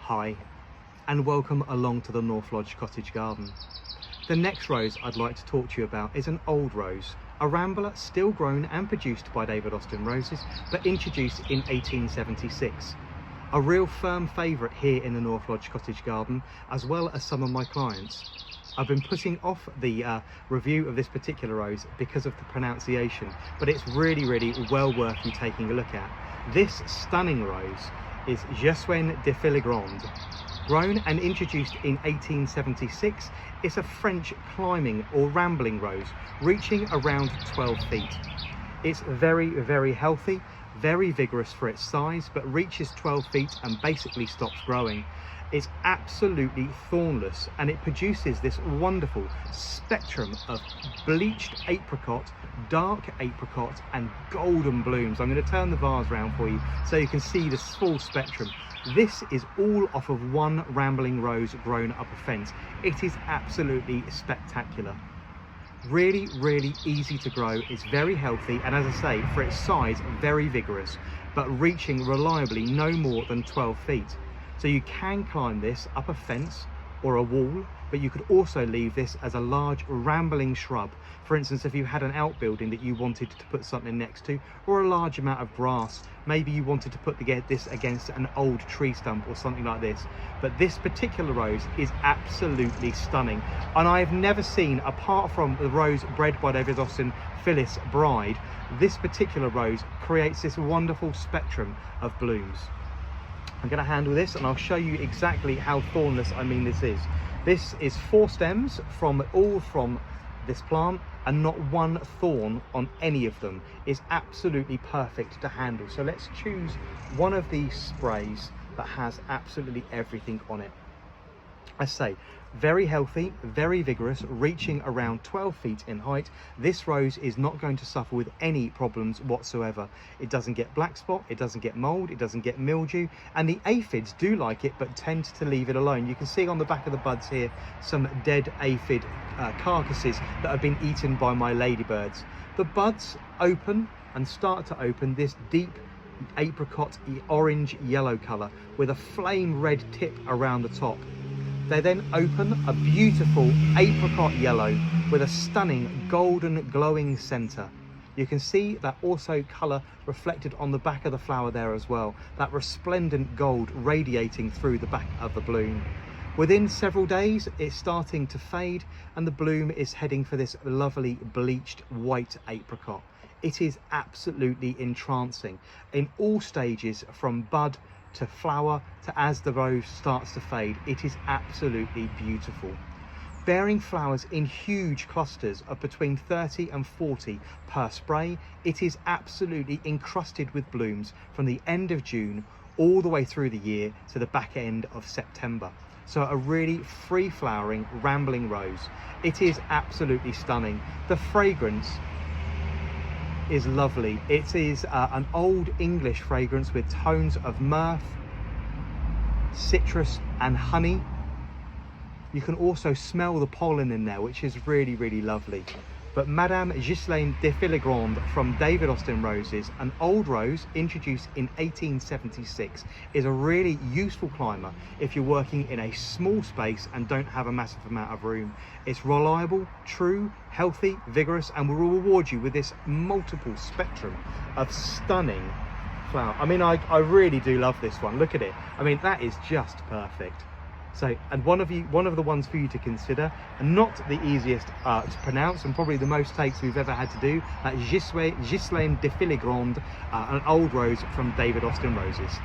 Hi, and welcome along to the North Lodge Cottage Garden. The next rose I'd like to talk to you about is an old rose, a rambler still grown and produced by David Austin Roses, but introduced in 1876. A real firm favourite here in the North Lodge Cottage Garden, as well as some of my clients. I've been putting off the review of this particular rose because of the pronunciation, but it's really well worth you taking a look at. This stunning rose is ghislaine de feligonde. Grown and introduced in 1876, it's a French climbing or rambling rose, reaching around 12 feet. It's very healthy, very vigorous for its size, but reaches 12 feet and basically stops growing. It's absolutely thornless, and it produces this wonderful spectrum of bleached apricot, dark apricot and golden blooms. I'm going to turn the vase around for you so you can see this full spectrum. This is all off of one rambling rose grown up a fence. It is absolutely spectacular. Really easy to grow. It's very healthy, and as I say, for its size, very vigorous, but reaching reliably no more than 12 feet. So you can climb this up a fence or a wall, but you could also leave this as a large rambling shrub. For instance, if you had an outbuilding that you wanted to put something next to, or a large amount of grass, maybe you wanted to put this against an old tree stump or something like this. But this particular rose is absolutely stunning, and I've never seen, apart from the rose bred by David Austin, Phyllis Bride, this particular rose creates this wonderful spectrum of blooms. I'm going to handle this and I'll show you exactly how thornless I mean this is. This is 4 stems from this plant, and not one thorn on any of them. Is absolutely perfect to handle. So let's choose one of these sprays that has absolutely everything on it. I say, very healthy, very vigorous, reaching around 12 feet in height. This rose is not going to suffer with any problems whatsoever. It doesn't get black spot, it doesn't get mold, it doesn't get mildew, and the aphids do like it but tend to leave it alone. You can see on the back of the buds here some dead aphid carcasses that have been eaten by my ladybirds. The buds open and start to open this deep apricot orange yellow colour with a flame red tip around the top. They then open a beautiful apricot yellow with a stunning golden glowing centre. You can see that also colour reflected on the back of the flower there as well, that resplendent gold radiating through the back of the bloom. Within several days it's starting to fade and the bloom is heading for this lovely bleached white apricot. It is absolutely entrancing in all stages, from bud to flower to as the rose starts to fade. It is absolutely beautiful, bearing flowers in huge clusters of between 30 and 40 per spray. It is absolutely encrusted with blooms from the end of June all the way through the year to the back end of September. So a really free flowering rambling rose. It is absolutely stunning. The fragrance is lovely. It is an old English fragrance with tones of myrrh, citrus and honey. You can also smell the pollen in there, which is really lovely. But Madame Ghislaine de Feligonde from David Austin Roses, an old rose introduced in 1876, is a really useful climber if you're working in a small space and don't have a massive amount of room. It's reliable, true, healthy, vigorous, and will reward you with this multiple spectrum of stunning flower. I mean, I really do love this one. Look at it. I mean, that is just perfect. So, and one of the ones for you to consider, and not the easiest to pronounce, and probably the most takes we've ever had to do, that Ghislaine de Feligonde, an old rose from David Austin Roses.